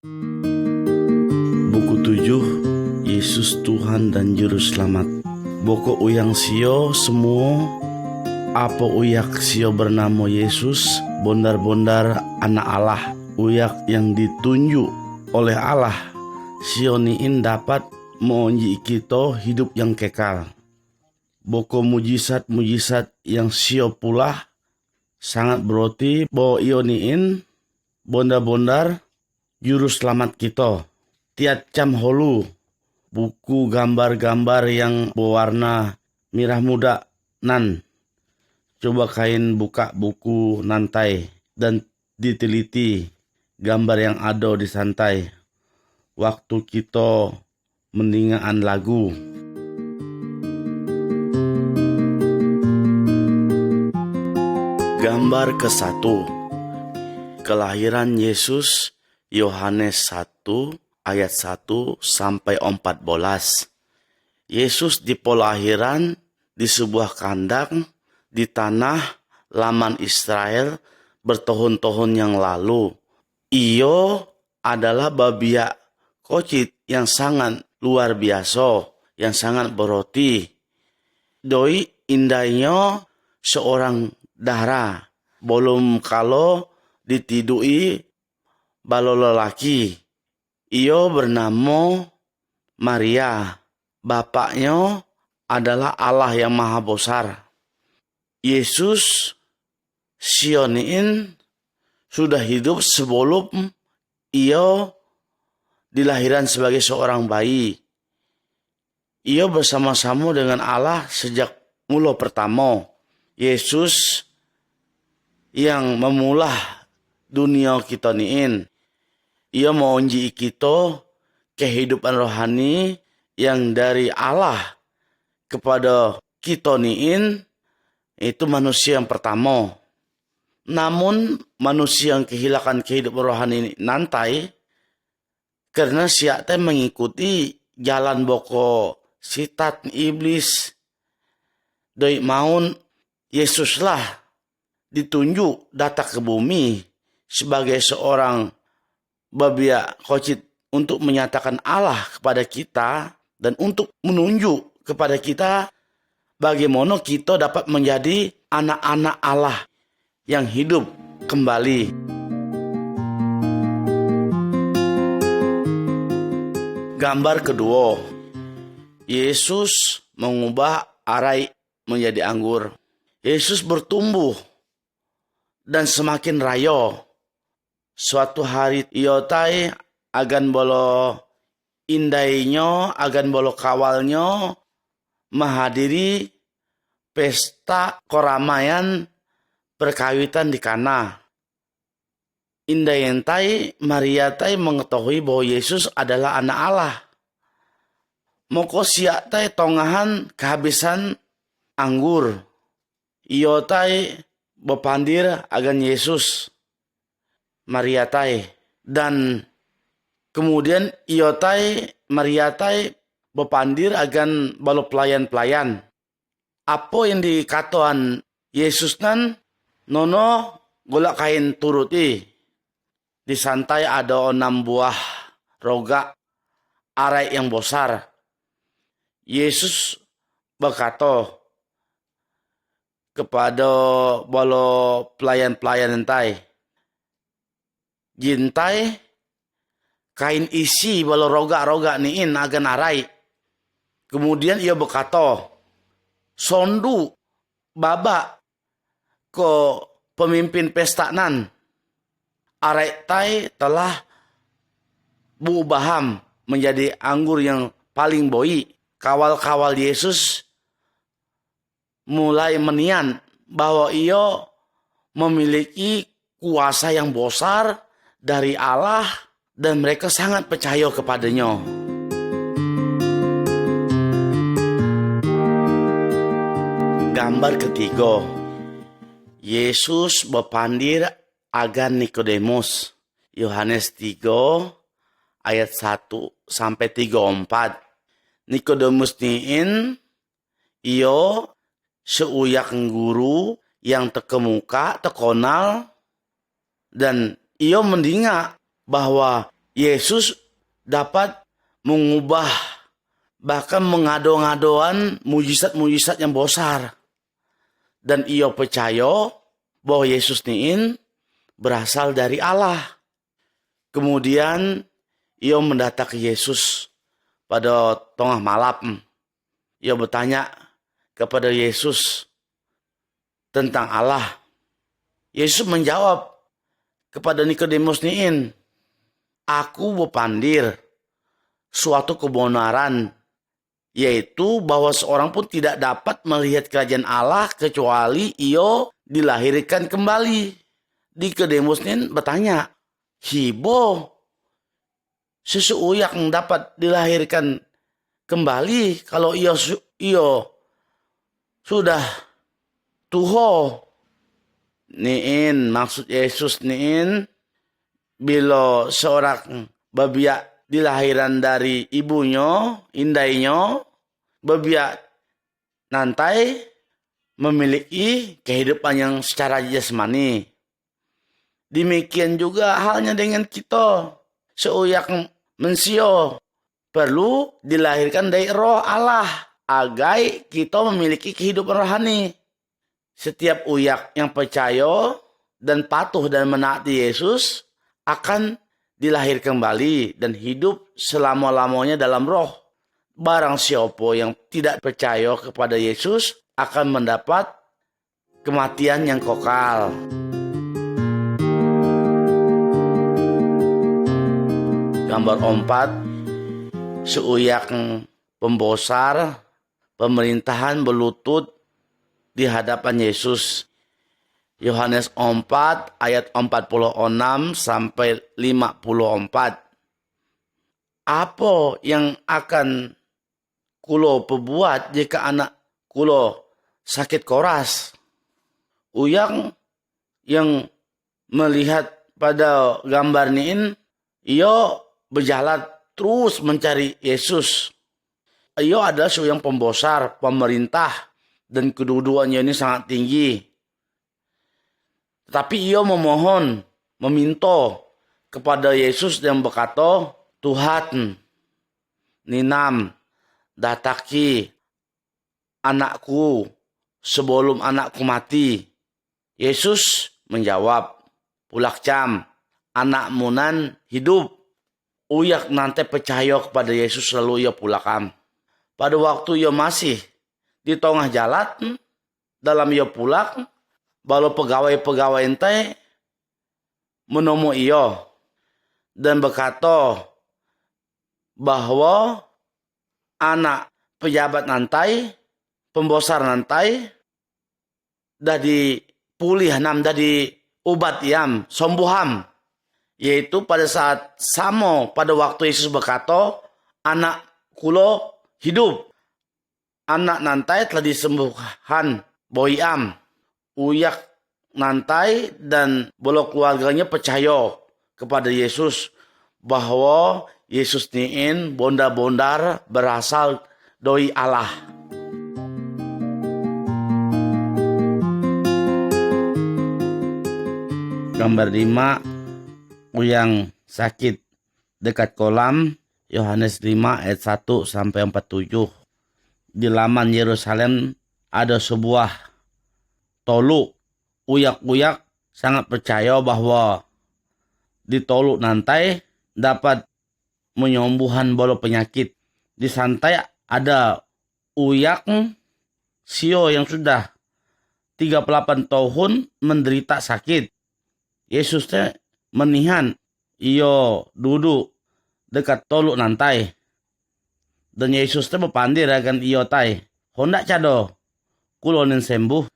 Buku 7, Yesus Tuhan dan Juru Selamat. Boko uyang sio semua apa uyak sio bernama Yesus, bondar-bondar anak Allah, uyak yang ditunjuk oleh Allah. Sio niin dapat mengunji kita hidup yang kekal. Boko mujizat-mujizat yang sio pula sangat berarti bahwa io niin bondar-bondar juru selamat kita. Tiap jam holu buku gambar-gambar yang berwarna merah muda nan. Coba kain buka buku nantai dan diteliti gambar yang ada di santai. Waktu kita mendengarkan lagu. Gambar ke-1. Kelahiran Yesus, Yohanes 1 ayat 1 sampai 14. Yesus dipelahiran di sebuah kandang di tanah laman Israel bertahun-tahun yang lalu. Iyo adalah babiak kocit yang sangat luar biasa, yang sangat berarti. Doi indahnya seorang dara, belum kalau ditidui balo lelaki. Ia bernama Maria. Bapaknya adalah Allah yang Maha Besar. Yesus Sionin sudah hidup sebelum ia dilahirkan sebagai seorang bayi. Ia bersama-sama dengan Allah sejak mula pertama. Yesus yang memulah dunia kita niin. Ia mengunji kita kehidupan rohani yang dari Allah kepada kita niin, itu manusia yang pertama. Namun manusia yang kehilangan kehidupan rohani ini nantai karena siapa mengikuti jalan boko sitat iblis. Doi maun Yesuslah ditunjuk datang ke bumi sebagai seorang babiak kocit untuk menyatakan Allah kepada kita dan untuk menunjuk kepada kita bagaimana kita dapat menjadi anak-anak Allah yang hidup kembali. Gambar kedua, Yesus mengubah arai menjadi anggur. Yesus bertumbuh dan semakin raya. Suatu hari iotai agan bolo indainya, agan bolo kawalnya menghadiri pesta keramaian perkawitan di Kana. Indayentai Maria tai mengetahui bahwa Yesus adalah anak Allah. Moko siak tai tongahan kehabisan anggur. Iotai bepandir agan Yesus. Maria tai dan kemudian iotai Maria tai bepandir agan balo pelayan-pelayan. Apa yang dikatakan Yesus nan nono golak kain turuti. Di santai ada 6 buah roga arai yang besar. Yesus berkata kepada balo pelayan-pelayan entai, jintai kain isi balo roga-roga niin agan arai. Kemudian ia berkata, sondu baba ke pemimpin pesta nan. Arai tai telah berubaham menjadi anggur yang paling boi. Kawal-kawal Yesus mulai menian bahwa ia memiliki kuasa yang besar dari Allah dan mereka sangat percaya kepadanya. Gambar ketiga, Yesus bepandir agan Nikodemus. Yohanes 3 ayat 1 sampai 34. Nikodemus niin iyo seuyak guru yang tekemuka, tekonal, dan iyo mendengar bahwa Yesus dapat mengubah, bahkan mengado-ngadoan mujizat-mujizat yang besar. Dan ia percaya bahwa Yesus ini berasal dari Allah. Kemudian ia mendatangi Yesus pada tengah malam. Ia bertanya kepada Yesus tentang Allah. Yesus menjawab kepada Nikodemus ini, aku berpandir suatu kebenaran, yaitu bahwa seorang pun tidak dapat melihat kerajaan Allah kecuali ia dilahirkan kembali. Nikodemus ini bertanya, hibo, seseorang yang dapat dilahirkan kembali kalau ia sudah tuho. Niin maksud Yesus niin, bila seorang babiak dilahiran dari ibunya, indainya, babiak nantai memiliki kehidupan yang secara jasmani. Demikian juga halnya dengan kita. Seorang manusia perlu dilahirkan dari roh Allah agar kita memiliki kehidupan rohani. Setiap uyak yang percaya dan patuh dan menaati Yesus akan dilahirkan kembali dan hidup selama-lamanya dalam roh. Barang siapa yang tidak percaya kepada Yesus akan mendapat kematian yang kekal. Gambar 4, seuyak pembesar pemerintahan berlutut di hadapan Yesus. Yohanes 4 ayat 46 sampai 54. Apa yang akan kulo perbuat jika anak kulo sakit koras? Uyang yang melihat pada gambar ini, ia berjalan terus mencari Yesus. Ia adalah seorang pembesar, pemerintah, dan kedudukannya ini sangat tinggi. Tapi ia memohon, meminta kepada Yesus yang berkata, Tuhan, ninam, dataki anakku sebelum anakku mati. Yesus menjawab, pulak cam, anakmu nan hidup. Uyak nanti percaya kepada Yesus lalu ia pulakam. Pada waktu ia masih di tengah jalan, dalam ia pulak, balu pegawai-pegawai ente menemu ia dan berkata bahwa anak pejabat nantai, pembesar nantai, dah dipulih nam, dah diubat iam, sembuham. Yaitu pada saat sama pada waktu Yesus berkata, anak kulo hidup. Anak nantai telah disembuhkan boyam. Uyak nantai dan bolo keluarganya percaya kepada Yesus bahwa Yesus niin bondar-bondar berasal dari Allah. Gambar 5, uyang sakit dekat kolam, Yohanes 5 ayat 1 sampai 47. Di laman Yerusalem ada sebuah toluk. Uyak-uyak sangat percaya bahwa di toluk nantai dapat menyembuhan bolo penyakit. Di santai ada uyak sio yang sudah 38 tahun menderita sakit. Yesus menihan iyo duduk dekat toluk nantai. Dan Yesus berpandir akan iyo tai. Hondak cado kulonin sembuh.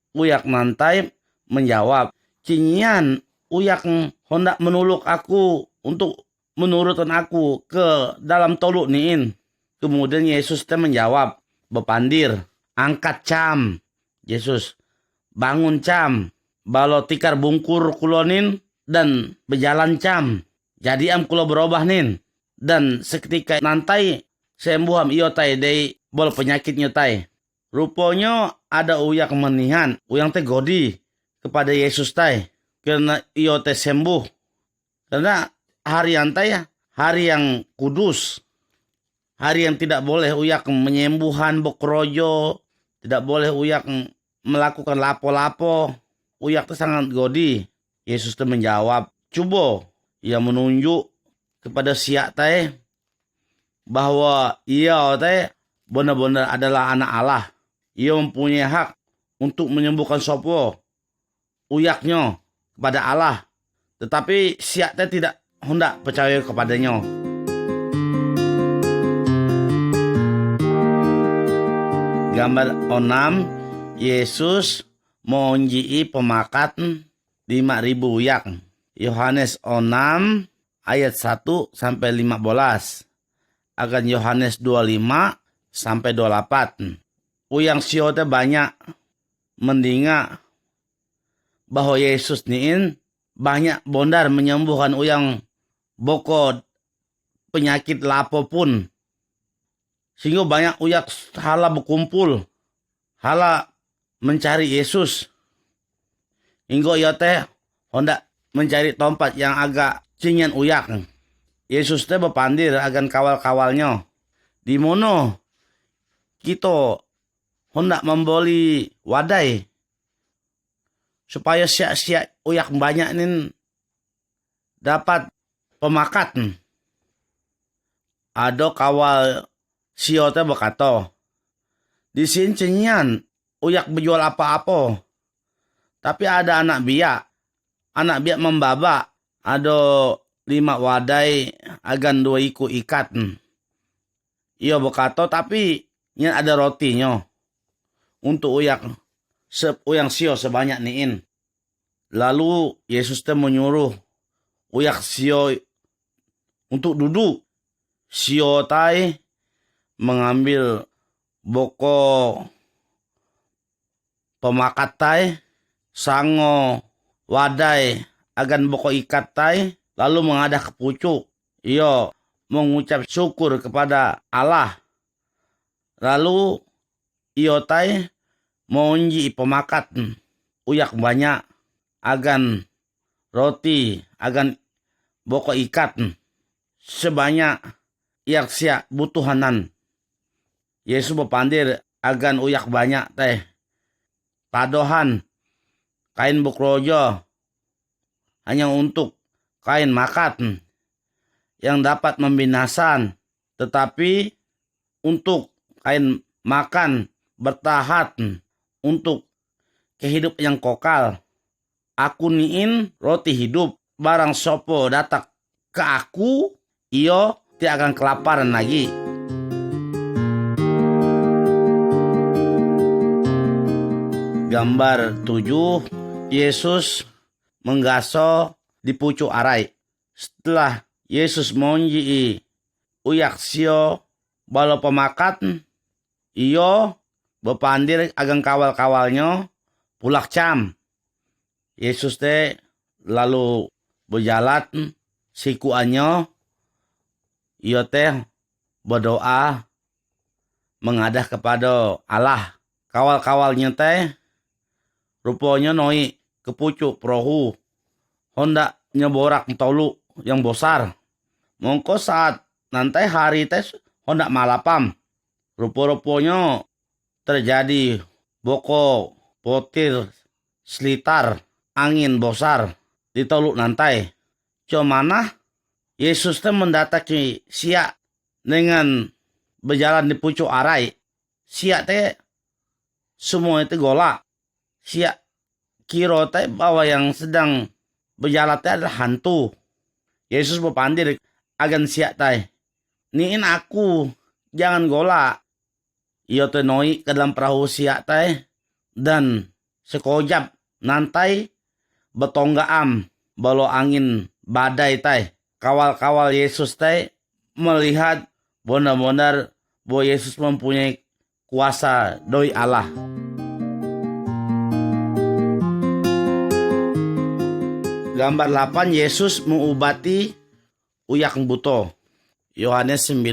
Uyak nantai menjawab, cinyian uyak hendak menuluk aku untuk menurutkan aku ke dalam toluk niin. Kemudian Yesus menjawab, berpandir, angkat cam. Yesus, bangun cam. Balo tikar bungkur kulonin dan berjalan cam. Jadi kulo berubah nin. Dan seketika nantai sembuham iyo tai dari bol penyakitnya tai. Rupanya ada uyak menihan, uyang godi kepada Yesus tai. Karena iyo sembuh. Karena hari antai hari yang kudus, hari yang tidak boleh uyak menyembuhan bokrojo, tidak boleh uyak melakukan lapo-lapo. Uyak itu sangat godi. Yesus itu menjawab, coba ia menunjuk kepada siak teh bahwa ia teh benar-benar adalah anak Allah. Ia mempunyai hak untuk menyembuhkan sopo uyaknya kepada Allah. Tetapi siak teh tidak hendak percaya kepadanya. Gambar 6, Yesus mengunjii pemakan 5.000 uyak. Yohanes 6 ayat 1 sampai 15. Agan Yohanes 25 sampai 28. Uyang sio teh banyak mendinga bahwa Yesus niin banyak bondar menyembuhkan uyang boko penyakit lapo pun. Sehingga banyak uyak hala berkumpul, hala mencari Yesus. Hingga ia teh hendak mencari tempat yang agak cingin uyak. Yesus teh berpandir agan kawal-kawalnya. Di mana kita hendak membeli wadai supaya siak-siak uyak banyak nin dapat pemakan. Ada kawal sio teh berkata, di sini cenyan uyak berjual apa-apa. Tapi ada anak biak membaba, ada 5 wadai agan 2 iku ikat. Ia berkata, tapi ini ada rotinya untuk uyang sio sebanyak niin. Lalu Yesus teh menyuruh uyak sio untuk duduk. Sio tai mengambil boko pemakat tai, sango wadai agan boko ikat tai, lalu mengadah ke pucuk. Ia mengucap syukur kepada Allah. Lalu ia tai mengunji pemakat uyak banyak agan roti agan boko ikat sebanyak iyak siak butuhanan. Yesus berpandir agan uyak banyak teh padohan kain bukrojo hanya untuk kain makat yang dapat membinasan, tetapi untuk kain makan bertahan untuk kehidupan yang kokal. Aku niin roti hidup, barang sopo datang ke aku, iyo tidak akan kelaparan lagi. Gambar 7, Yesus menggaso di pucuk arai. Setelah Yesus monji uyak sio balo pemakat, iyo bepandir agang kawal-kawalnya pulak cam. Yesus teh lalu berjalan sikuannya, iyo teh berdoa mengadah kepada Allah. Kawal-kawalnya teh rupanya noi ke pucuk perahu honda nyeborak tolu yang besar. Mongko saat nanti hari teh honda malapam. Rupa-rupanya terjadi boko potir selitar angin besar di tolu nantai. Cumana Yesus teh mendatangi siak dengan berjalan di pucuk arai. Siak teh semua itu golak. Siak kiro teh bahwa yang sedang berjalan teh adalah hantu. Yesus berpandir agan siak teh, niin aku, jangan golak. Ia teh noi ke dalam perahu siak teh dan sekojap nantai betonggaam balo angin badai teh. Kawal-kawal Yesus teh melihat benar-benar bahwa Yesus mempunyai kuasa doi Allah. Gambar 8, Yesus mengobati uyak buto. Yohanes 9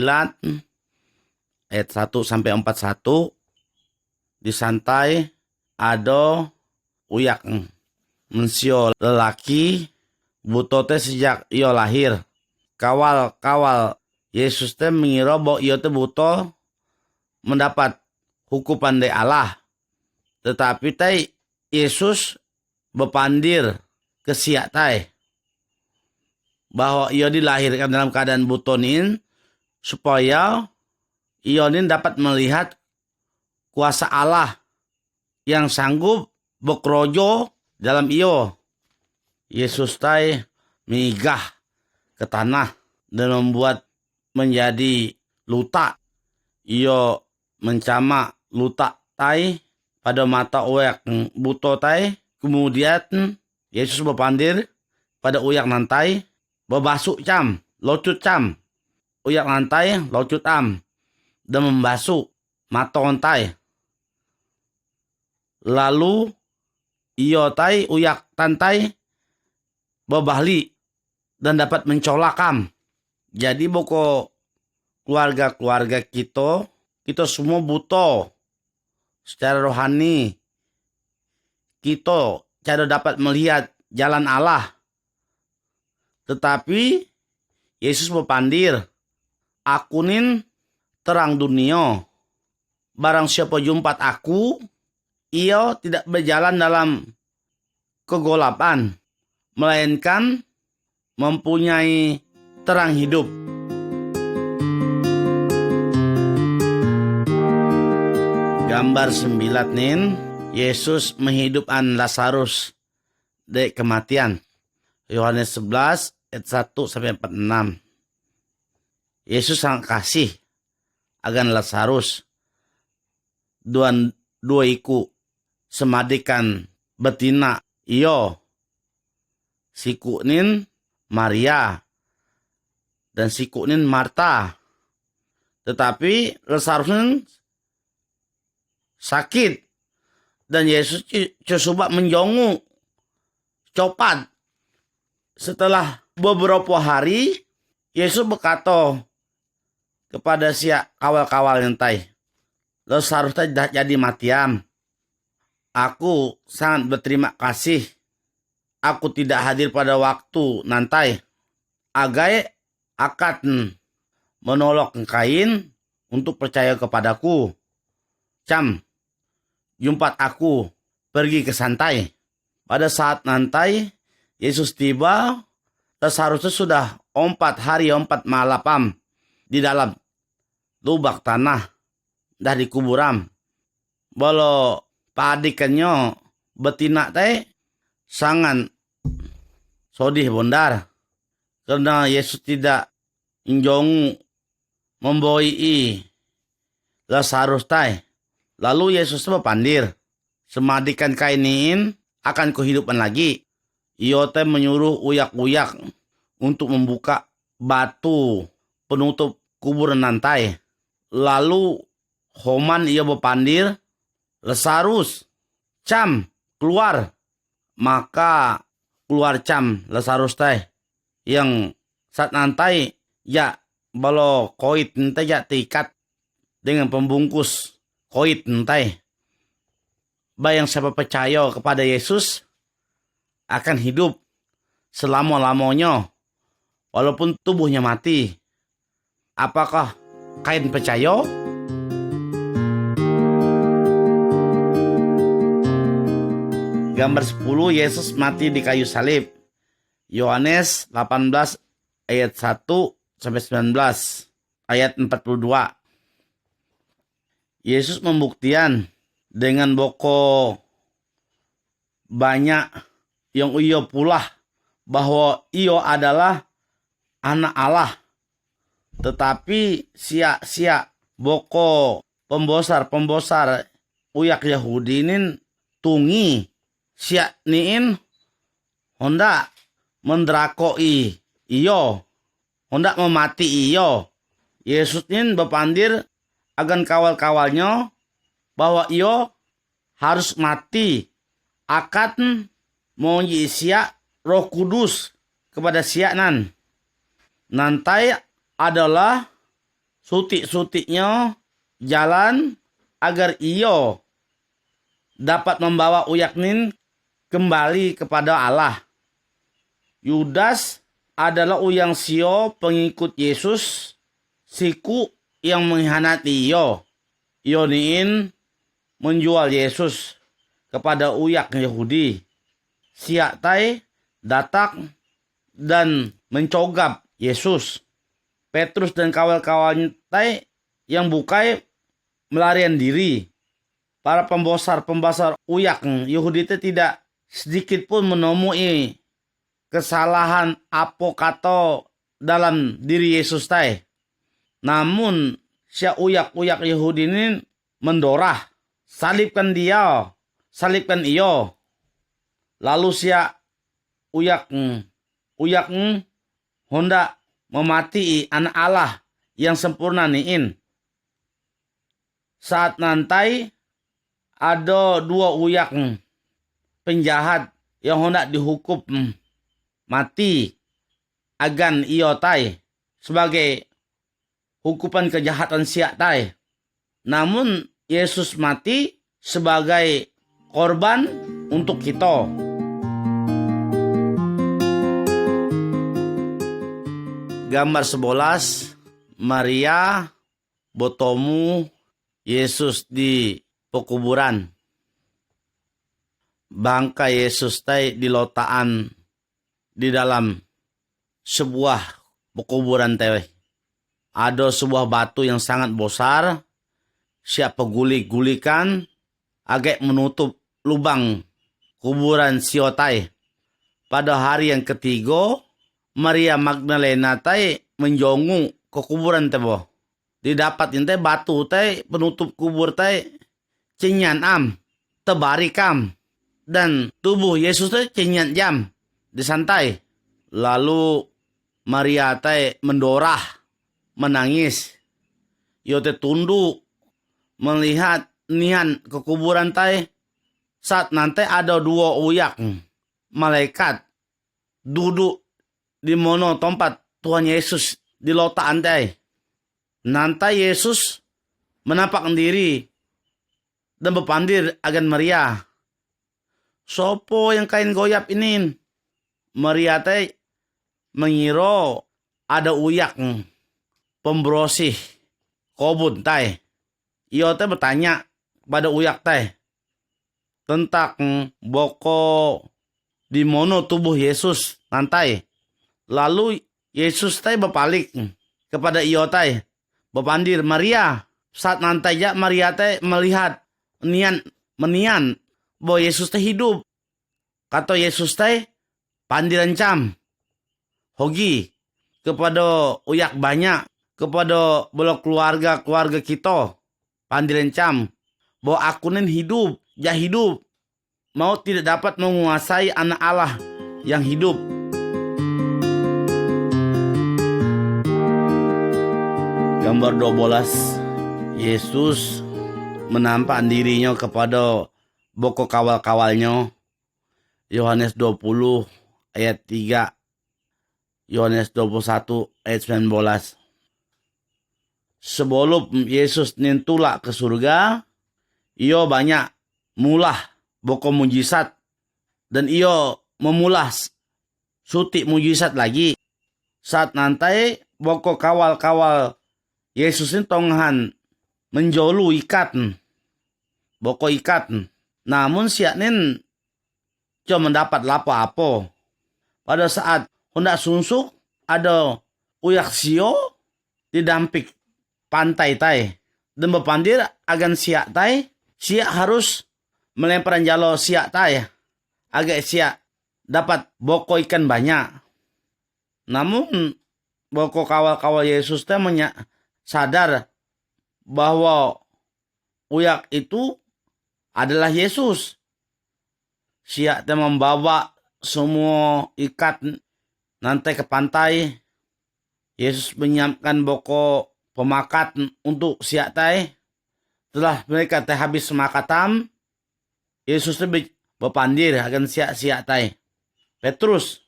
ayat 1 sampai 41. Di santai ada uyak mensio lelaki buto teh sejak ia lahir. kawal-kawal Yesus teh mengira bahwa ia teh butuh mendapat hukuman dari Allah. Tetapi teh Yesus bepandir ke siak teh bahwa ia dilahirkan dalam keadaan butonin supaya ia dapat melihat kuasa Allah yang sanggup bekerja dalam ia. Yesus teh migah ke tanah dan membuat menjadi luta. Ia mencama luta tai pada mata uyak buto tai. Kemudian Yesus berpandir pada uyak nantai, berbasuh cam, locut cam, uyak nantai, locut am, dan membasuh mata ontai. Lalu ia tai uyak tantai berbahli dan dapat mencolakam. Jadi boko keluarga-keluarga kita semua butuh secara rohani. Kita cara dapat melihat jalan Allah. Tetapi Yesus berpandir, akunin terang dunia. Barang siapa jumpat aku, ia tidak berjalan dalam kegelapan, melainkan mempunyai terang hidup. Gambar 9 nin, Yesus menghidupkan Lazarus dari kematian. Yohanes 11 ayat 1 sampai 46. Yesus sangat kasih agan Lazarus dua iku semadikan betina iyo sikunin Maria dan sikunin Marta. Tetapi Lazarus sakit dan Yesus coba menjongu copat. Setelah beberapa hari Yesus berkata kepada si kawal-kawal nyantai, Lazarus dah jadi matiam. Aku sangat berterima kasih. Aku tidak hadir pada waktu nantai. Agai akan menolak kain untuk percaya kepadaku. Cam, jumpat aku pergi ke santai. Pada saat nantai Yesus tiba, Lazarus sudah 4 hari 4 malam di dalam lubak tanah dah dikuburam. Walau padikannya betina teh sangat sodih bondar karena Yesus tidak injong memboi Lazarus teh. Lalu Yesus berpandir, semadikan kainin akan kehidupan lagi. Ia teh menyuruh uyak-uyak untuk membuka batu penutup kuburan nantai. Lalu Homan ia berpandir, Lazarus, cam, keluar. Maka keluar cam Lazarus teh. Yang saat nantai, ya, balo koit nanti ya terikat dengan pembungkus koit nanti. Bayang siapa percaya kepada Yesus akan hidup selama-lamanya walaupun tubuhnya mati. Apakah kain percaya? Gambar 10, Yesus mati di kayu salib. Yohanes 18 ayat 1 sampai 19. Ayat 42. Yesus membuktikan dengan boko banyak yang ia pula bahwa ia adalah anak Allah. Tetapi sia-sia boko pembosar uyak Yahudi ini tungi siak niin honda mendrakoi iyo, honda memati iyo. Yesus ini berpandir agan kawal-kawalnya bahwa iyo harus mati akan menguji siak Roh Kudus kepada siaknan. Nanti adalah sutik-sutiknya jalan agar iyo dapat membawa uyaknin kembali kepada Allah. Yudas adalah uyang sio pengikut Yesus, siku yang mengkhianati iyo. Iyo niin menjual Yesus kepada uyak Yahudi. Siak tai datak dan mencogap Yesus. Petrus dan kawan-kawan tai yang bukai melarian diri. Para pembesar uyak Yahudi itu tidak sedikit pun menemui kesalahan apokato dalam diri Yesus tai. Namun si uyak Yahudi ini mendorah, salibkan dia, salibkan iyo. Lalu si uyak hendak memati anak Allah yang sempurna niin. Saat nanti ada dua uyak penjahat yang hendak dihukum mati agan iyo tai sebagai hukuman kejahatan siak tai. Namun Yesus mati sebagai korban untuk kita. Gambar 11, Maria bertemu Yesus di pekuburan. Bangkai Yesus tai dilotaan di dalam sebuah pekuburan tewe. Ada sebuah batu yang sangat besar, siap gulikan agak menutup lubang kuburan siotai. Pada hari yang ketiga, Maria Magdalena tai menjongu ke kuburan tebo. Didapat inte batu tai penutup kubur tai cenyan tebarikam dan tubuh Yesus tai cenyan jam disantai. Lalu Maria tai mendorah, menangis. Yo te tunduk melihat nian ke kuburan tai. Saat nanti ada dua uyak malaikat duduk di mono tempat Tuhan Yesus di lotaan tai. Nanti Yesus menampakkan diri dan berpandir agan Maria. Sopo yang kain goyap ini? Maria tai mengira ada uyak pembersih kobun tai. Ia tai bertanya pada uyak tai tentang boko di mono tubuh Yesus nanti. Lalu Yesus tai berpalik kepada ia tai berpandir Maria. Saat nanti ya Maria tai melihat menian bahwa Yesus tai hidup. Kata Yesus tai pandiran cam hogi kepada uyak banyak, kepada belok keluarga kita pandiran cam bahwa aku nen hidup, mau tidak dapat menguasai anak Allah yang hidup. Gambar 12, Yesus menampakkan dirinya kepada boko kawal-kawalnya. Yohanes 20 ayat 3, Yohanes 21 ayat 19. Sebelum Yesus nintulak ke surga, ia banyak mulah boko mujizat dan ia memulas sutik mujizat lagi. Saat nanti boko kawal-kawal Yesus ini tongan menjolu ikat, boko ikat. Namun siaknin cuma mendapat lapo-apo. Pada saat hendak sunsuk ada uyak sio didampik pantai tai dan berpandir agan siak tai. Siak harus melempar jalo siak tai agak siak dapat boko ikan banyak. Namun boko kawal-kawal Yesus teh sadar bahwa uyak itu adalah Yesus. Siak teh membawa semua ikat nanti ke pantai. Yesus menyiapkan boko pemakat untuk siak tai. Setelah mereka teh habis semakatam, Yesus teh berpandir akan siak tai. Petrus,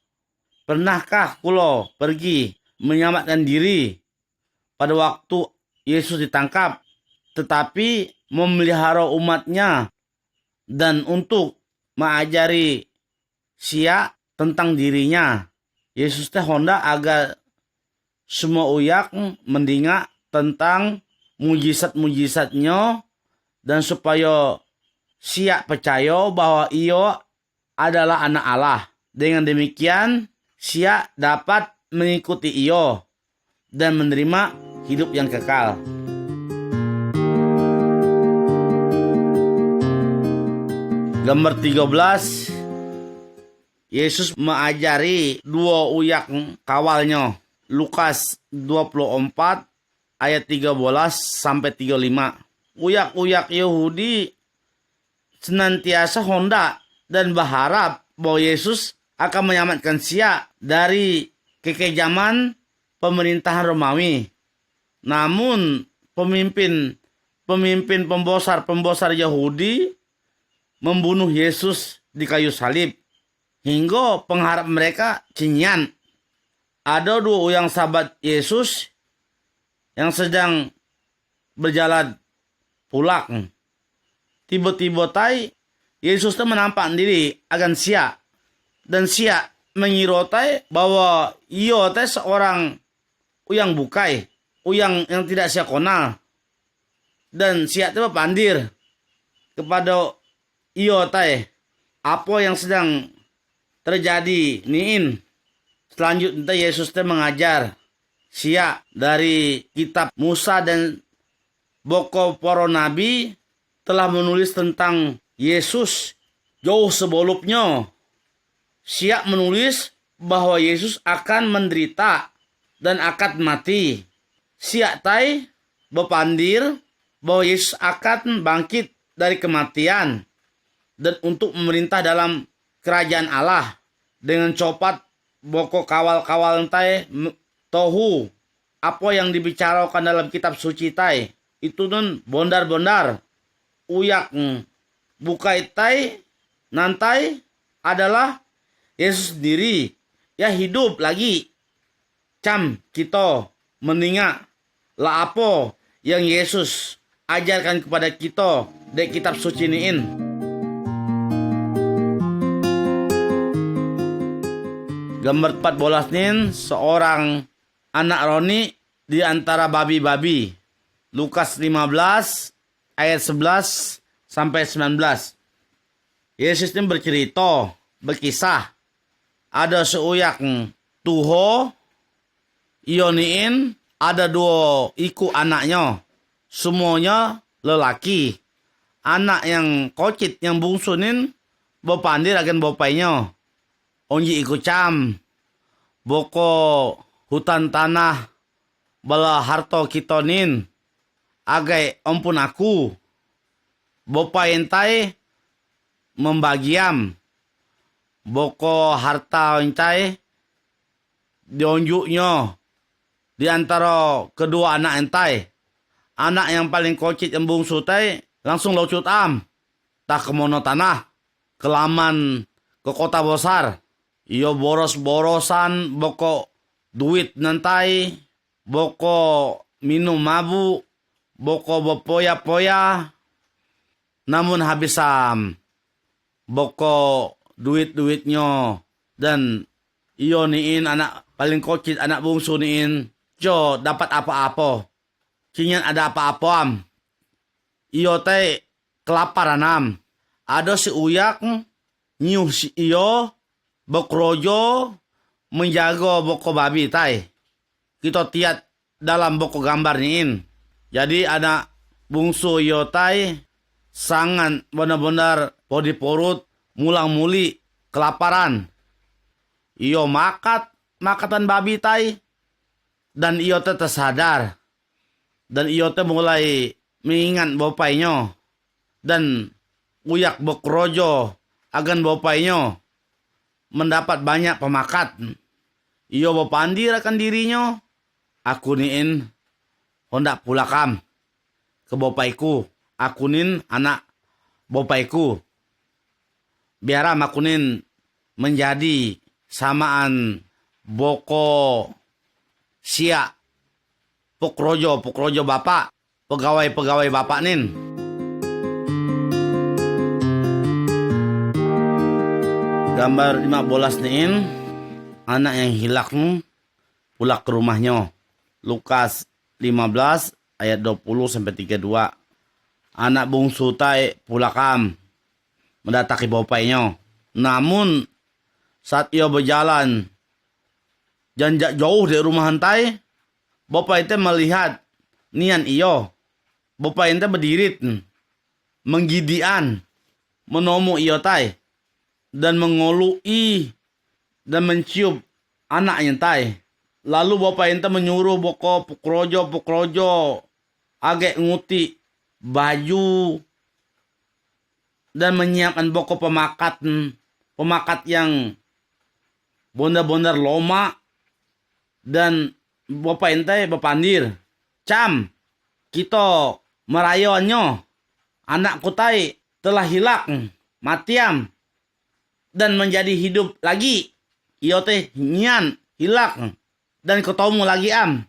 pernahkah kulo pergi menyelamatkan diri pada waktu Yesus ditangkap, tetapi memelihara umatnya dan untuk mengajari siak tentang dirinya Yesus teh honda agar semua uyak mendinga tentang mujizat-mujizatnya dan supaya siap percaya bahwa ia adalah anak Allah. Dengan demikian siap dapat mengikuti ia dan menerima hidup yang kekal. Gambar 13, Yesus mengajari dua uyak kawalnya. Lukas 24 ayat 13 sampai 35. Uyak-uyak Yahudi senantiasa honda dan berharap bahwa Yesus akan menyelamatkan sia dari kekejaman pemerintahan Romawi. Namun pemimpin pembosar Yahudi membunuh Yesus di kayu salib hingga pengharap mereka cinyan. Ada dua orang sahabat Yesus yang sedang berjalan pulang. Tiba-tiba Yesus menampak diri akan sia, dan sia mengira bahwa ia seorang uyang bukai, uyang yang tidak sia kenal, dan sia pandir kepada ia apa yang sedang terjadi niin. Selanjutnya Yesus mengajar sia dari kitab Musa dan boko para nabi telah menulis tentang Yesus jauh sebelumnya. Sia menulis bahwa Yesus akan menderita dan akan mati. Sia berpandir bahwa Yesus akan bangkit dari kematian dan untuk memerintah dalam kerajaan Allah. Dengan cepat boko kawal-kawal tohu apa yang dibicarakan dalam kitab suci itu nun bondar-bondar uyak bukai nantai adalah Yesus sendiri ya hidup lagi. Cam kita mendengar lah apa yang Yesus ajarkan kepada kita dari kitab suci niin. Gambar 14 nin seorang anak roni di antara babi-babi. Lukas 15 ayat 11 sampai 19. Yesus ini berkisah. Ada seuyak tuho ioniin, ada dua iku anaknya. Semuanya lelaki. Anak yang kocit yang bungsunin bapandir akan bapainya. Onji iku cam, boko hutan tanah, bala harto kitonin, agai ampun aku, bopa entai membagiam, boko harta entai dionjuknya di antara kedua anak entai. Anak yang paling kocit yang bungsu langsung locut tak kemono tanah, kelaman ke kota besar. Iyo boros-borosan boko duit nantai, boko minum mabuk, boko bopoya-poya. Namun habisam boko duit-duitnya dan iyo niin anak paling kocit anak bungsu niin jo dapat apa-apa. Kinyan ada apa-apa iyo kelaparan Ada si uyak nyuh si iyo bokrojo menjaga boko babi Kita tiat dalam boko gambar niin. Jadi anak bungsu iyo sangat benar-benar bodi porut mulang muli kelaparan. Iyo makatan babi dan iyo tersadar. Dan iyo mulai mengingat bapainya dan uyak bokrojo agan bapainya mendapat banyak pemakat. Iyo bapandir akan dirinya. Aku niin hendak pulakam ke bapaiku. Akunin anak bapaiku. Biaram akunin menjadi samaan boko sia pokrojo bapak, pegawai bapak nin. Gambar 15 nin anak yang hilang pulang ke rumahnya. Lukas 15 ayat 20-32. Anak bungsu tai pulakam mendatangi bapaknya. Namun saat ia berjalan janjak jauh dari rumah hantai, bapak itu melihat nian iyo. Bapak itu berdiri menggidian menomu iyo tai dan mengolui dan mencium anaknya tai. Lalu bapak itu menyuruh boko pukrojo agak nguti baju dan menyiapkan boko pemakat yang benar-benar loma. Dan bapak ente berpandir, cam, kita merayaannya, anak kutai telah hilang, matiam, dan menjadi hidup lagi. Iyo teh nyian, hilang, dan ketemu lagi am.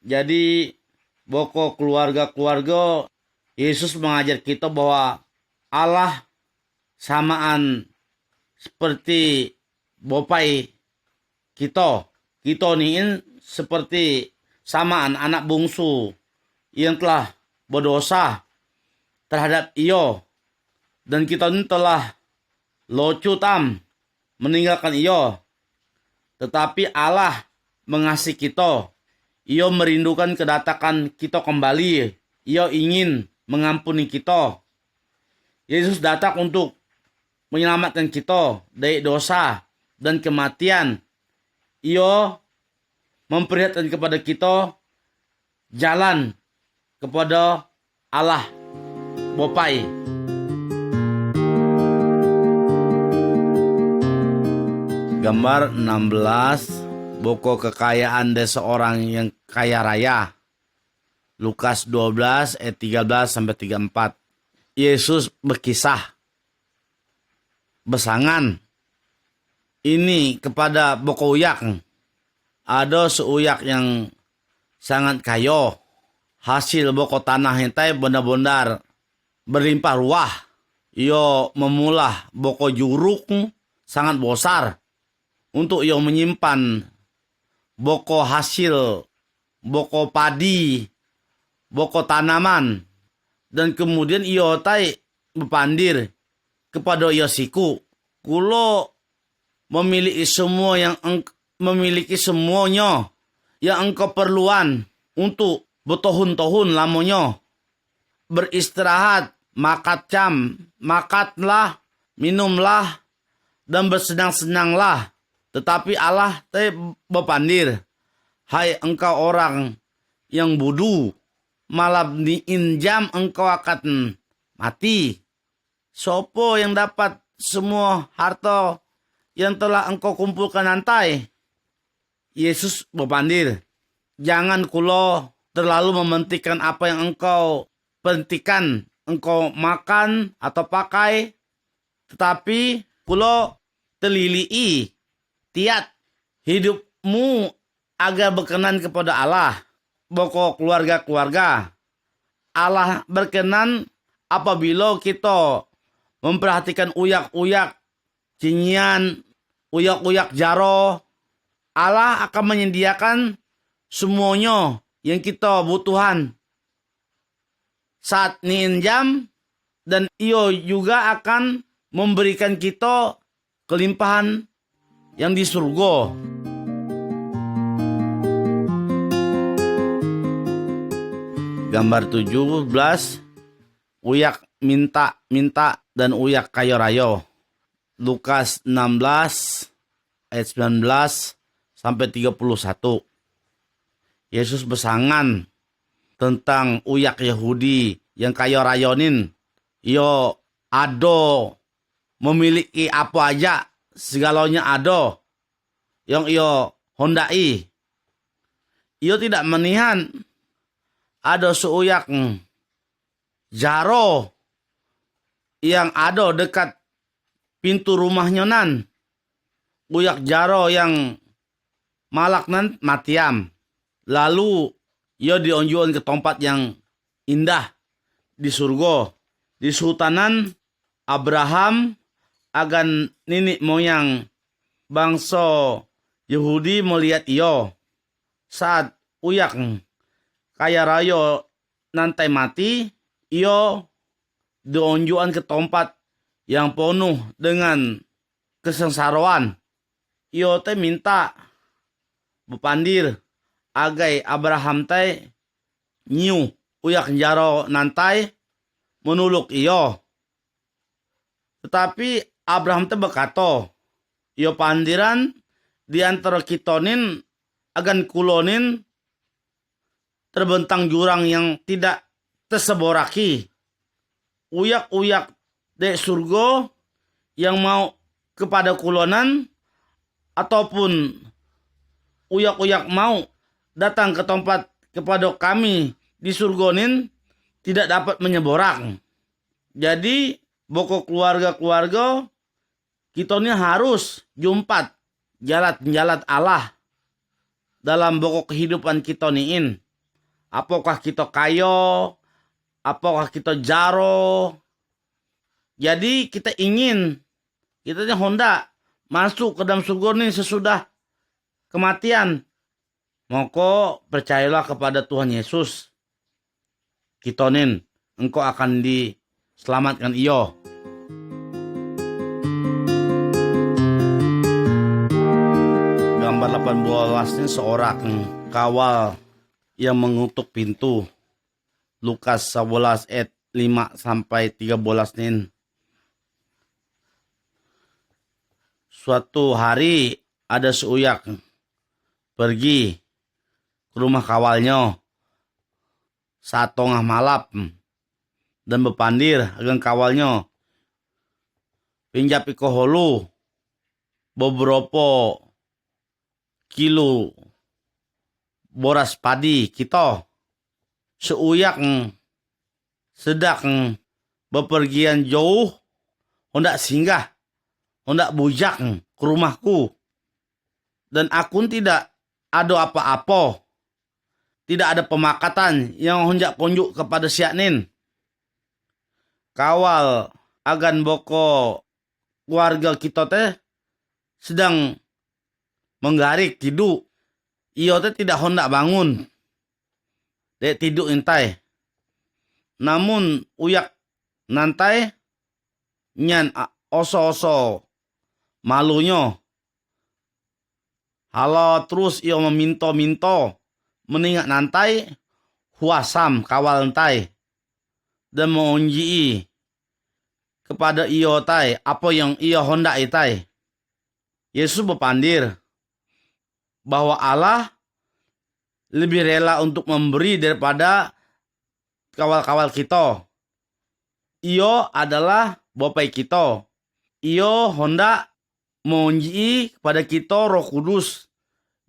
Jadi, boko keluarga-keluarga, Yesus mengajar kita bahwa Allah samaan seperti bapak kita. Kita ini seperti samaan anak bungsu yang telah berdosa terhadap iyo. Dan kita ini telah locu meninggalkan iyo. Tetapi Allah mengasihi kita. Iyo merindukan kedatangan kita kembali. Iyo ingin mengampuni kita. Yesus datang untuk menyelamatkan kita dari dosa dan kematian. Ia memperlihatkan kepada kita jalan kepada Allah Bapai. Gambar 16, boko kekayaan dari seorang yang kaya raya. Lukas 12 ayat 13-34. Yesus berkisah besangan ini kepada boko uyak. Ada seuyak yang sangat kaya. Hasil boko tanah hentai benar-benar berlimpah ruah. Ia memulah boko juruk sangat besar untuk ia menyimpan boko hasil, boko padi, boko tanaman. Dan kemudian ia tai berpandir kepada ia siku. Kulo memiliki semuanya yang engkau perluan untuk bertahun-tahun lamanya. Beristirahat, makatlah, minumlah, dan bersenang-senanglah. Tetapi Allah berpandir, hai engkau orang yang bodoh, malam diinjam engkau akan mati. Sopo yang dapat semua harta yang telah engkau kumpulkan nanti? Yesus berpandir, jangan kulo terlalu mementingkan apa yang engkau pentingkan, engkau makan atau pakai, tetapi kulo telilii tiat hidupmu agar berkenan kepada Allah. Boko keluarga-keluarga, Allah berkenan apabila kita memperhatikan uyak-uyak cinyian, uyak-uyak jaro. Allah akan menyediakan semuanya yang kita butuhan saat ninjam, dan Ia juga akan memberikan kita kelimpahan yang di surga. Gambar 17, uyak minta dan uyak kayo rayo. Lukas 16 ayat 19-31. Yesus besangan tentang uyak Yahudi yang kayo rayonin. Yo ado memiliki apa aja, segalanya ada yang iyo hondai. Iyo tidak menihan ada seuyak jaro yang ada dekat pintu rumahnya nan. Uyak jaro yang malak nan matiam. Lalu ia dionjuan ke tempat yang indah di surga. Di sultanan Abraham agan nenek moyang bangsa Yahudi melihat iyo saat uyak kaya rayo nantai mati, iyo diunjukan ke tempat yang penuh dengan kesengsaraan. Iyo teh minta bepandir agai Abraham teh nyiu uyak jaro nantai menuluk iyo. Tetapi Abraham teh berkata, iyo pandiran di antara kitonin agan kulonin terbentang jurang yang tidak terseboraki. Uyak-uyak de surga yang mau kepada kulonan ataupun uyak-uyak mau datang ke tempat kepada kami di surgonin tidak dapat menyeborak. Jadi boko keluarga-keluarga kita ini harus jumpat jalan-jalan Allah dalam boko kehidupan kita niin. Apakah kita kayo, apakah kita jaro. Jadi kita ingin kita honda masuk ke dalam surga ini sesudah kematian. Maka percayalah kepada Tuhan Yesus. Kitonin engkau akan diselamatkan iyo. Gambar 18 ini seorang kawal yang mengutuk pintu. Lukas 11 ayat 5 sampai 13 nin. Suatu hari ada seuyak pergi ke rumah kawalnya saat tengah malam dan bepandir agang kawalnya pinjap iko holu beberapa kilo boras padi kita. Seuyak sedang bepergian jauh hendak singgah, hendak bujak ke rumahku, dan aku tidak ada apa-apa, tidak ada pemakatan yang hendak kunjuk kepada siaknin. Kawal agan boko keluarga kita teh sedang menggarik tidur. Iyo teh tidak hendak bangun. Dek tidur intai. Namun uyak nantai nyan oso-oso malunya. Halo terus iyo meminto-minto meningat nantai huasam kawal nantai dan mengunjii kepada iyo tai apa yang iyo hendak itai. Yesus berpandir bahwa Allah lebih rela untuk memberi daripada kawal-kawal kita. Iyo adalah bapai kita. Iyo hendak mengunjii kepada kita Roh Kudus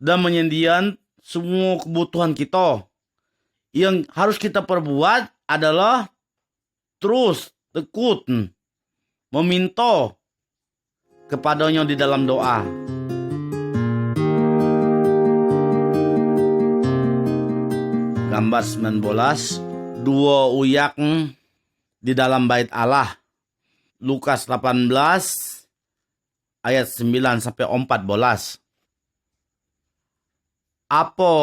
dan menyediakan semua kebutuhan kita. Yang harus kita perbuat adalah terus tekun meminta kepadanya di dalam doa. Gambar 19, dua uyak di dalam bait Allah. Lukas 18 ayat 9 sampai 14. Apa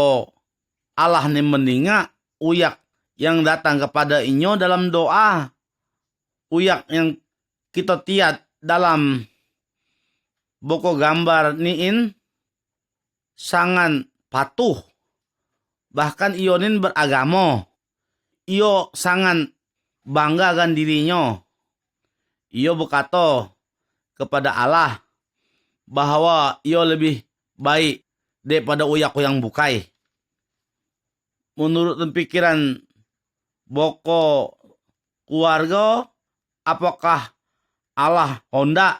Allah ni meningat uyak yang datang kepada inyo dalam doa. Uyak yang kita tiat dalam boko gambar niin sangat patuh. Bahkan ionin beragama. Iyo sangat banggakan dirinya. Iyo berkata kepada Allah bahwa iyo lebih baik daripada uyak yang bukai. Menurut pikiran boko keluarga, apakah Allah hendak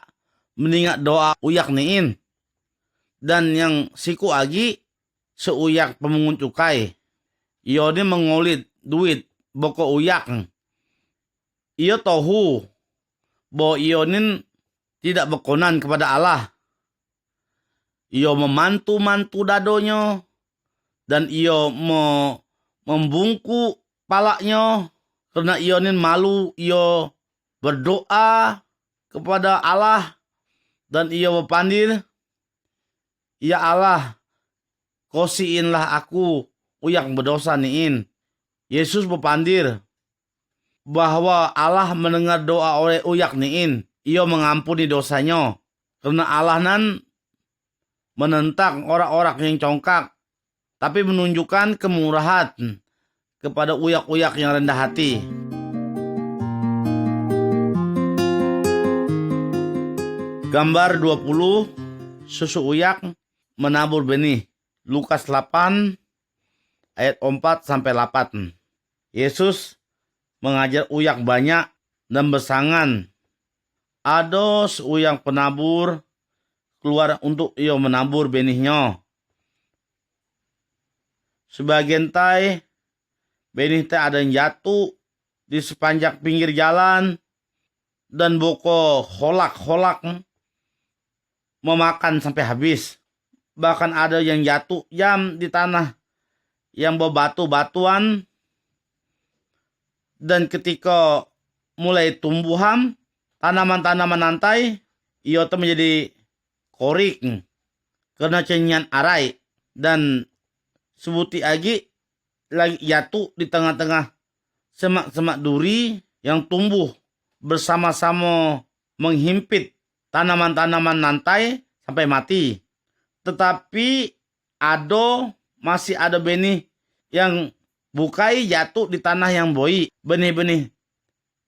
meningat doa uyak niin? Dan yang siku agi seuyak pemungut cukai. Iyo ni mengolit duit boko uyak. Iyo tahu bahwa iyo ni tidak berkenan kepada Allah. Iyo memantu-mantu dadonya. Dan iyo membungkuk palaknya. Karena iyo ni malu, iyo berdoa kepada Allah. Dan iyo berpandir. Ya Allah, kosiinlah aku uyak berdosa niin. Yesus bepandir bahwa Allah mendengar doa oleh uyak niin. Ia mengampuni dosanya. Karena Allah nan menentang orang-orang yang congkak, tapi menunjukkan kemurahan kepada uyak-uyak yang rendah hati. Gambar 20, susu uyak menabur benih. Lukas 8 ayat 4-8. Yesus mengajar uyak banyak dan bersangan. Ada seuyang penabur keluar untuk ia menabur benihnya. Sebagian tai benih teh ada yang jatuh di sepanjang pinggir jalan dan boko holak-holak memakan sampai habis. Bahkan ada yang jatuh jam di tanah yang berbatu-batuan, dan ketika mulai tumbuhan tanaman-tanaman nantai, ia itu menjadi korik karena cenyan arai, dan sebuti lagi jatuh di tengah-tengah semak-semak duri yang tumbuh bersama-sama menghimpit tanaman-tanaman nantai sampai mati. Tetapi masih ada benih yang bukai jatuh di tanah yang boi. Benih-benih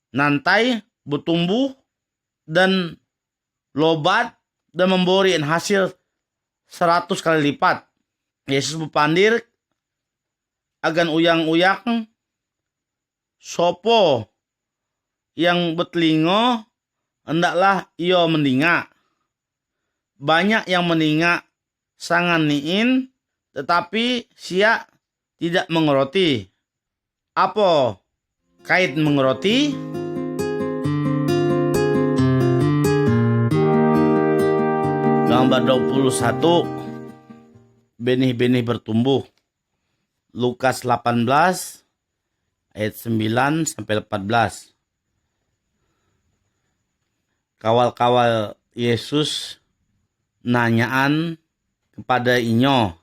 nantai bertumbuh dan lobat dan memberi hasil 100 kali lipat. Yesus berpandir agan uyang-uyak sopo yang bertelinga hendaklah ia mendinga. Banyak yang mendinga sangan niin, tetapi sia tidak mengerti. Apa kait mengerti? Gambar 21, benih-benih bertumbuh. Lukas 18 ayat 9-14. Kawal-kawal Yesus nanyaan kepada inyo,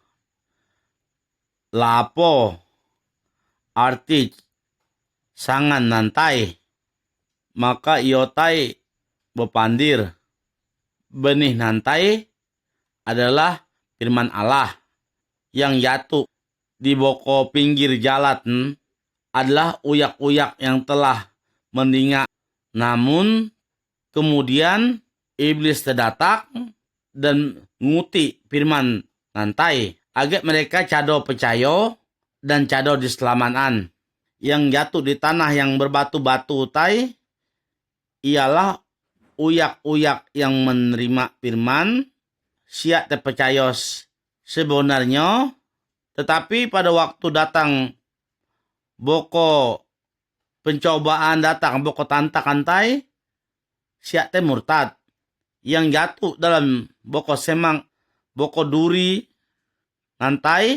lapo arti sangan nantai. Maka iotai bepandir, benih nantai adalah firman Allah yang jatuh di boko pinggir jalan adalah uyak-uyak yang telah mendinga. Namun kemudian iblis terdatang dan nguti firman nantai agar mereka cado percaya dan cado diselamatkan. Yang jatuh di tanah yang berbatu-batu tai ialah uyak-uyak yang menerima firman, siap terpercaya sebenarnya, tetapi pada waktu datang boko pencobaan datang, boko tantakan tai, siap teh murtad. Yang jatuh dalam boko semang, boko duri nantai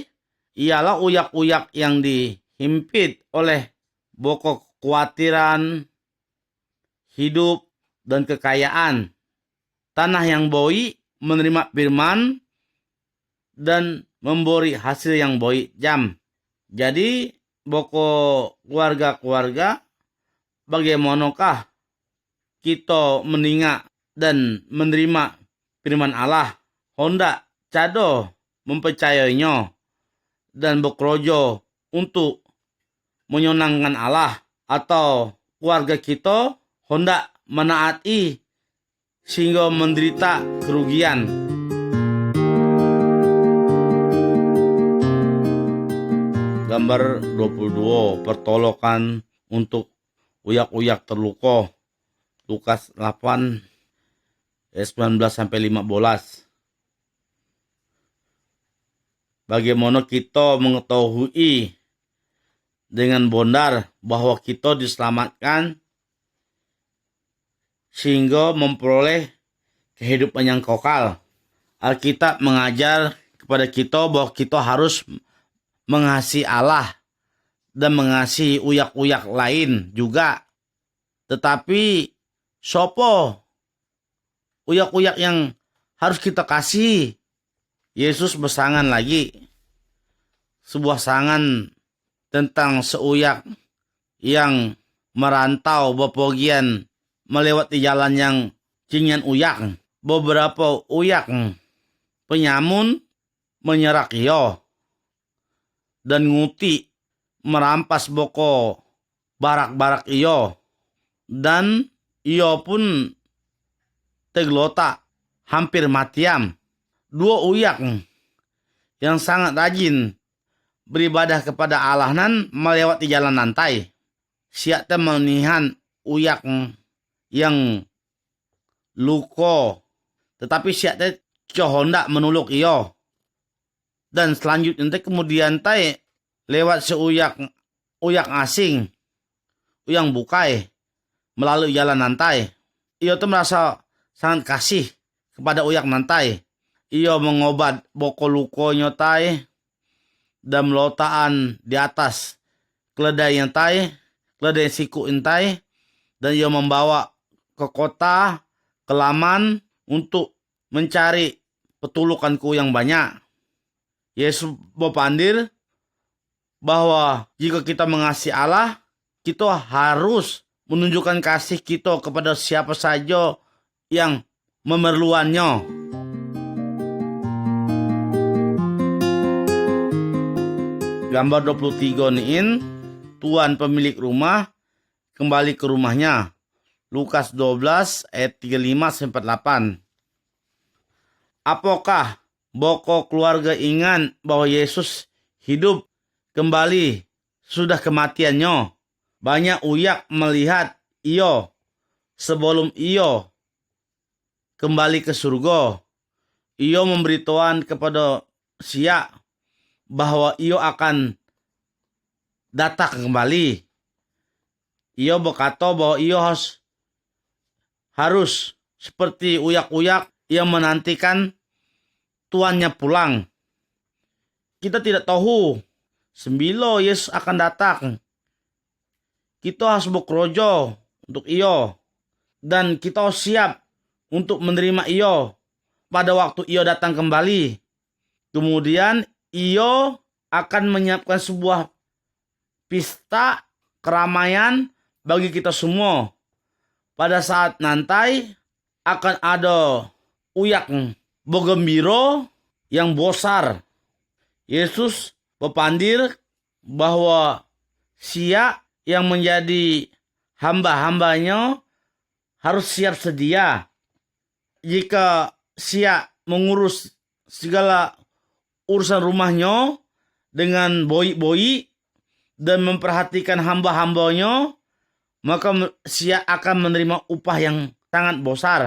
ialah uyak-uyak yang dihimpit oleh boko kekhawatiran hidup dan kekayaan. Tanah yang boi menerima firman dan memberi hasil yang boi jam. Jadi boko keluarga-keluarga, bagaimanakah kita mendengar dan menerima firman Allah? Honda cado mempercayainya dan bekerja untuk menyenangkan Allah, atau keluarga kita honda menaati sehingga menderita kerugian. Gambar 22, pertolongan untuk uyak-uyak terluka. Lukas 8 ayat 19-15. Bagaimana kita mengetahui dengan benar bahwa kita diselamatkan sehingga memperoleh kehidupan yang kekal? Alkitab mengajar kepada kita bahwa kita harus mengasihi Allah dan mengasihi uyak-uyak lain juga. Tetapi sopo uyak-uyak yang harus kita kasih? Yesus bersangan lagi. Sebuah sangan tentang seuyak yang merantau bepergian melewati jalan yang cinyan uyak. Beberapa uyak penyamun menyerak iyo dan nguti merampas boko barak-barak iyo, dan iyo pun teglota hampir matiam. Dua uyak yang sangat rajin beribadah kepada Allah nan melewati jalan nantai. Siak te menihan uyak yang luko, tetapi siak te cohondak menuluk iyo. Dan selanjutnya te kemudian te lewat seuyak asing, uyang bukai melalui jalan nantai. Iyo te merasa sangat kasih kepada uyak nantai. Iyo mengobat boko lukonyo tai dan melotaan di atas keledai yang tai, keledai siku intai, dan ia membawa ke kota, ke laman untuk mencari petulukanku yang banyak. Yesus berpandir bahwa jika kita mengasihi Allah, kita harus menunjukkan kasih kita kepada siapa saja yang memerlukannya. Gambar 23 niin, tuan pemilik rumah kembali ke rumahnya. Lukas 12 ayat 35-48. Apakah boko keluarga ingat bahwa Yesus hidup kembali sudah kematiannya? Banyak uyak melihat iyo sebelum iyo kembali ke surga. Iyo memberitahuan kepada siak bahwa iyo akan datang kembali. Iyo berkata bahwa iyo harus seperti uyak-uyak yang menantikan tuannya pulang. Kita tidak tahu sembilo Yesus akan datang. Kita harus bekerja untuk iyo, dan kita siap untuk menerima iyo pada waktu iyo datang kembali. Kemudian iyo akan menyiapkan sebuah pesta keramaian bagi kita semua. Pada saat nanti akan ada uyak bergembira yang besar. Yesus berpandir bahwa siap yang menjadi hamba-hambanya harus siap sedia. Jika siap mengurus segala urusan rumahnya dengan baik-baik dan memperhatikan hamba-hambanya, maka siap akan menerima upah yang sangat besar.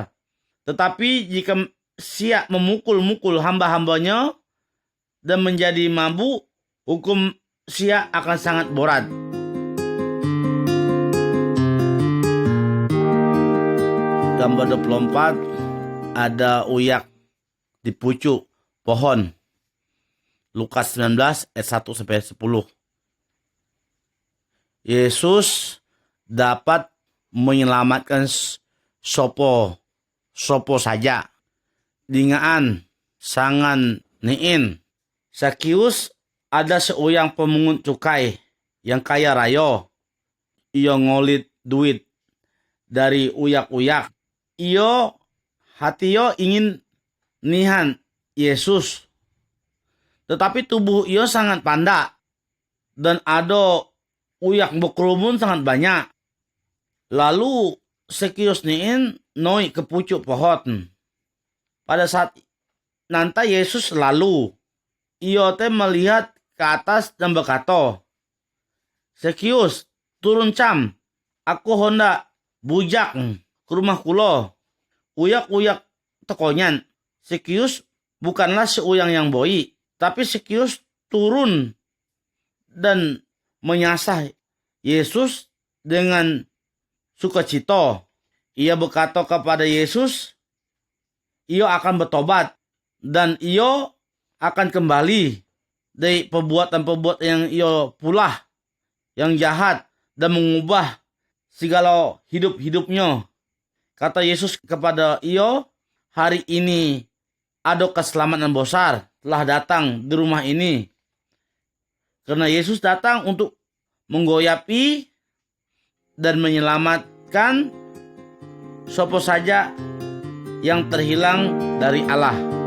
Tetapi jika siap memukul-mukul hamba-hambanya dan menjadi mabuk, hukum siap akan sangat berat. Gambar 24, ada uyak di pucuk pohon. Lukas 19 ayat 1-10. Yesus dapat menyelamatkan sopo saja. Dingaan sangan niin. Sakius ada seuyang pemungut cukai yang kaya raya. Ia ngolit duit dari uyak-uyak. Ia hatiyo ingin nihan Yesus. Tetapi tubuh ia sangat pandak dan ada uyak berkerumun sangat banyak. Lalu Sakius niin noi ke pucuk pohon. Pada saat nanti Yesus lalu, ia teh melihat ke atas dan berkata, Sakius, turun cam, aku hendak bujak ke rumah kula. Uyak-uyak tekonyan. Sakius bukanlah seuyang yang baik, tapi Sakius turun dan menyasar Yesus dengan sukacita. Ia berkata kepada Yesus, ia akan bertobat dan ia akan kembali dari perbuatan-perbuatan yang ia pulah, yang jahat, dan mengubah segala hidup-hidupnya. Kata Yesus kepada ia, hari ini ada keselamatan besar. telah datang di rumah ini. Karena Yesus datang untuk menggoyapi dan menyelamatkan siapa saja yang terhilang dari Allah.